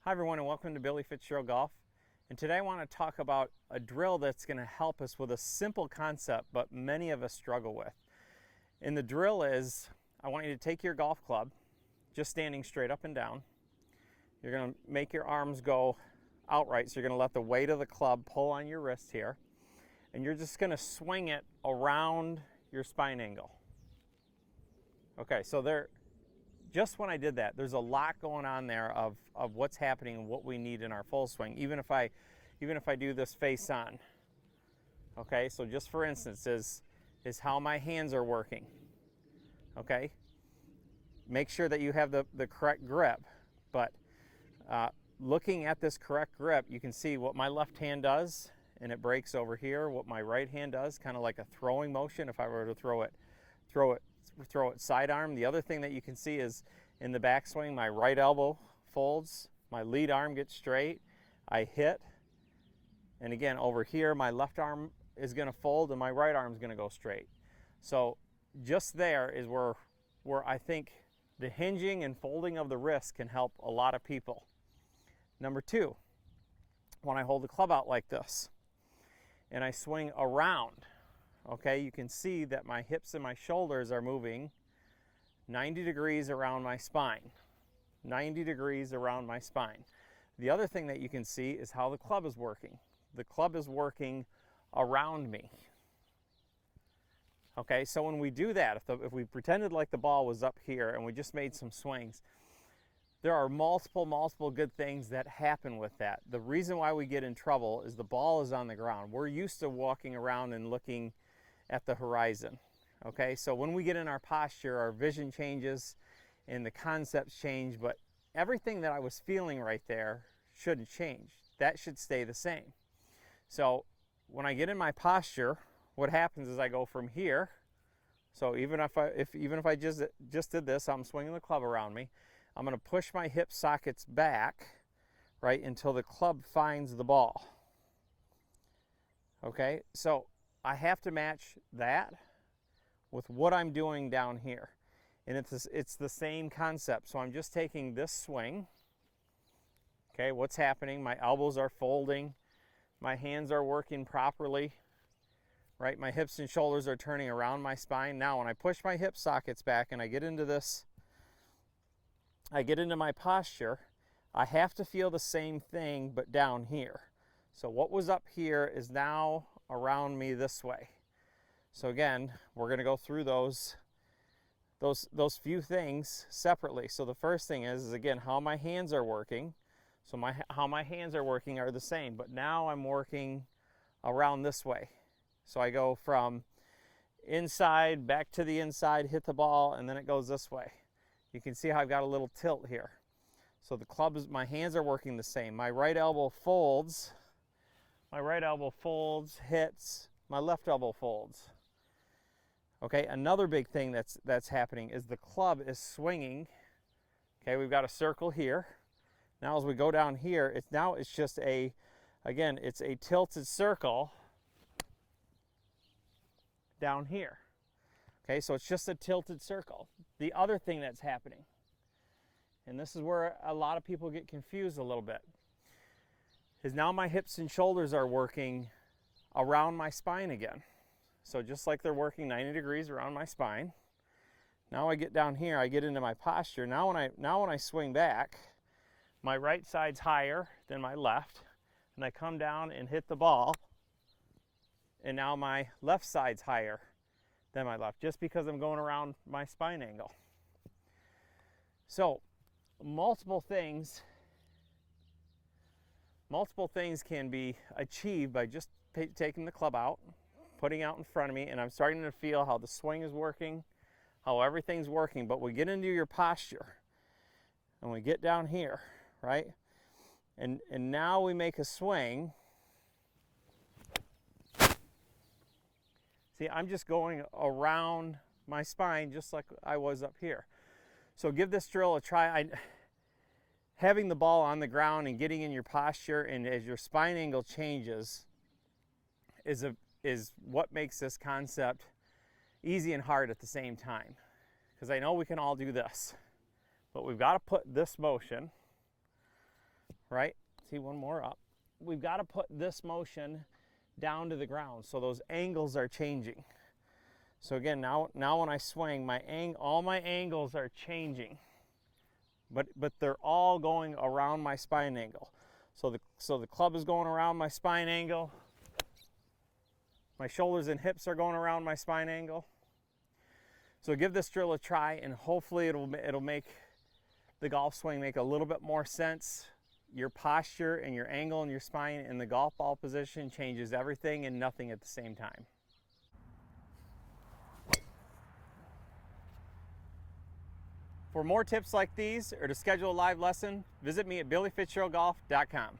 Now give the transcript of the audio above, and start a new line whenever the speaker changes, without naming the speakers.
Hi everyone and welcome to Billy Fitzgerald Golf. And today I want to talk about a drill that's going to help us with a simple concept but many of us struggle with. And the drill is, I want you to take your golf club, just standing straight up and down. You're going to make your arms go outright, so you're going to let the weight of the club pull on your wrist here. And you're just going to swing it around your spine angle. Okay, so just when I did that, there's a lot going on there of what's happening and what we need in our full swing, even if I do this face on. Okay, so just for instance is how my hands are working. Okay, make sure that you have the correct grip, but looking at this correct grip, you can see what my left hand does and it breaks over here, what my right hand does, kind of like a throwing motion if I were to throw it sidearm. The other thing that you can see is in the backswing, my right elbow folds, my lead arm gets straight, I hit, and again over here my left arm is going to fold and my right arm is going to go straight. So just there is where I think the hinging and folding of the wrist can help a lot of people. Number two, when I hold the club out like this and I swing around, okay, you can see that my hips and my shoulders are moving 90 degrees around my spine. 90 degrees around my spine. The other thing that you can see is how the club is working. The club is working around me. Okay, so when we do that, if we pretended like the ball was up here and we just made some swings, there are multiple good things that happen with that. The reason why we get in trouble is the ball is on the ground. We're used to walking around and looking at the horizon. Okay, so when we get in our posture, our vision changes and the concepts change, but everything that I was feeling right there shouldn't change. That should stay the same. So when I get in my posture, what happens is I go from here. So even if I just did this, I'm swinging the club around me. I'm going to push my hip sockets back, right, until the club finds the ball. Okay, so I have to match that with what I'm doing down here. And it's the same concept. So I'm just taking this swing. Okay, what's happening? My elbows are folding. My hands are working properly. Right, my hips and shoulders are turning around my spine. Now when I push my hip sockets back and I get into my posture, I have to feel the same thing but down here. So what was up here is now around me this way. So again, we're going to go through those few things separately. So the first thing is again how my hands are working. So how my hands are working are the same, but now I'm working around this way. So I go from inside back to the inside, hit the ball, and then it goes this way. You can see how I've got a little tilt here. So my hands are working the same. My right elbow folds. My right elbow folds, hits. My left elbow folds. Okay, another big thing that's happening is the club is swinging. Okay, we've got a circle here. Now as we go down here, it's just a tilted circle down here. Okay, so it's just a tilted circle. The other thing that's happening, and this is where a lot of people get confused a little bit, is now my hips and shoulders are working around my spine again. So just like they're working 90 degrees around my spine, now I get down here, I get into my posture. Now when I swing back, my right side's higher than my left, and I come down and hit the ball, and now my left side's higher than my left, just because I'm going around my spine angle. So multiple things can be achieved by just taking the club out, putting out in front of me, and I'm starting to feel how the swing is working, how everything's working. But we get into your posture and we get down here, right? And now we make a swing. See, I'm just going around my spine just like I was up here. So give this drill a try. Having the ball on the ground and getting in your posture, and as your spine angle changes, is what makes this concept easy and hard at the same time. Because I know we can all do this, but we've got to put this motion right? See, one more up. We've got to put this motion down to the ground so those angles are changing. So again, now when I swing, all my angles are changing, but they're all going around my spine angle. So the club is going around my spine angle. My shoulders and hips are going around my spine angle. So give this drill a try, and hopefully it'll make the golf swing make a little bit more sense. Your posture and your angle and your spine in the golf ball position changes everything and nothing at the same time. For more tips like these or to schedule a live lesson, visit me at BillyFitzgeraldGolf.com.